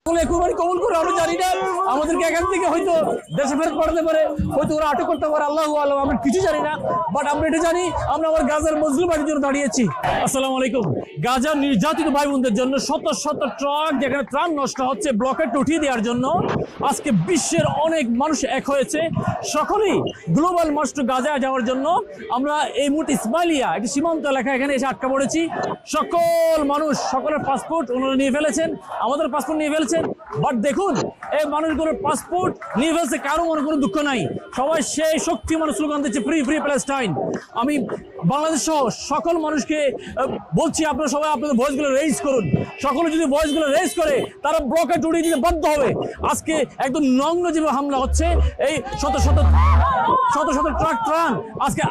কুরবানি কবুল করে আমরা জানি না, আমাদেরকে এখান থেকে হয়তো দেশে ফেরত পাঠাতে পারে, হয়তো ওরা আটক করতে পারে, আল্লাহু আলাম, আমরা কিছু জানি না। বাট আমরা এটা জানি, আমরা আমার গাজার মজলুম বাড়ির জন্য দাঁড়িয়েছি। আসসালামু আলাইকুম। গাজার নির্যাতিত ভাই বোনদের জন্য শত শত ট্রাক যেখানে ত্রাণ নষ্ট হচ্ছে, ব্লকেট উঠিয়ে দেওয়ার জন্য আজকে বিশ্বের অনেক মানুষ এক হয়েছে। সকলেই গ্লোবাল মার্চ টু গাজা যাওয়ার জন্য আমরা এই মুহূর্তে ইসমাইলিয়া একটি সীমান্ত এলাকা এখানে এসে আটকা পড়েছি। সকল মানুষ সকলের পাসপোর্ট ওনারা নিয়ে ফেলেছেন, আমাদের পাসপোর্ট নিয়ে ফেলেছেন। বাট দেখুন, এই মানুষগুলোর পাসপোর্ট নিয়ে ফেলছে, কারো মনে কোনো দুঃখ নাই, সবাই সেই শক্তি মানুষ স্লোগান দিচ্ছে ফ্রি ফ্রি প্যালেস্টাইন। আমি বাংলাদেশ সহ সকল মানুষকে বলছি, আপনারা সবাই আপনাদের ভয়েসগুলো রেজ করুন। সকলে যদি ভয়েসগুলো রেজ করে, তারা ব্লকেট উড়িয়ে দিতে বাধ্য হবে। আজকে একদম নগ্ন যেভাবে হামলা হচ্ছে, এই শত শত ট্রাক ত্রাণ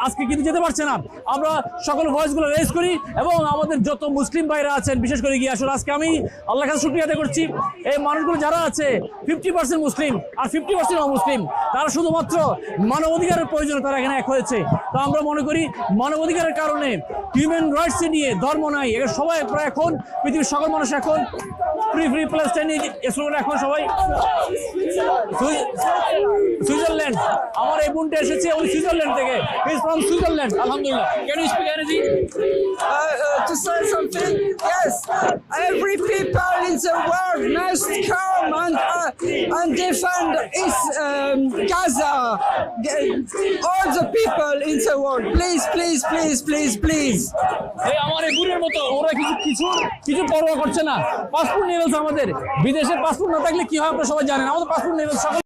আজকে কিন্তু যেতে পারছে না। আমরা সকল ভয়েসগুলো রেজ করি এবং আমাদের যত মুসলিম ভাইরা আছেন, বিশেষ করে গিয়ে আসলে আজকে আমি আল্লাহর কাছে শুকরিয়া আদায় করছি। এই মানুষগুলো যারা আছে 50% মুসলিম আর 50% অমুসলিম, তারা শুধুমাত্র মানবাধিকারের প্রয়োজনে তারা এখানে এক হয়েছে। তো আমরা মনে করি মানবাধিকারের কারণে, হিউম্যান রাইটস নিয়ে ধর্ম নাই, এখানে সবাই প্রায় এখন পৃথিবীর সকল মানুষ এখন ফ্রি ফ্রি প্যালেস্টাইন এখন সবাই। সুইজারল্যান্ড, আমার এই বোনটা এসেছে উনি সুইজারল্যান্ড থেকে, হি ইজ ফ্রম সুইজারল্যান্ড। আলহামদুলিল্লাহ। ক্যান ইউ স্পিক আরবি? To say something, yes, every people in the world must come and defend Gaza. All the people in the world, please, please, please, please, please. এই আমার এই বোনের মতো ওরা কিছু পরোয়া করছে না। পাসপোর্ট নিয়ে ফেলছে আমাদের। বিদেশের পাসপোর্ট না থাকলে কি হয় আপনারা সবাই জানেন। আমাদের পাসপোর্ট নিয়ে ফেলছে, সকল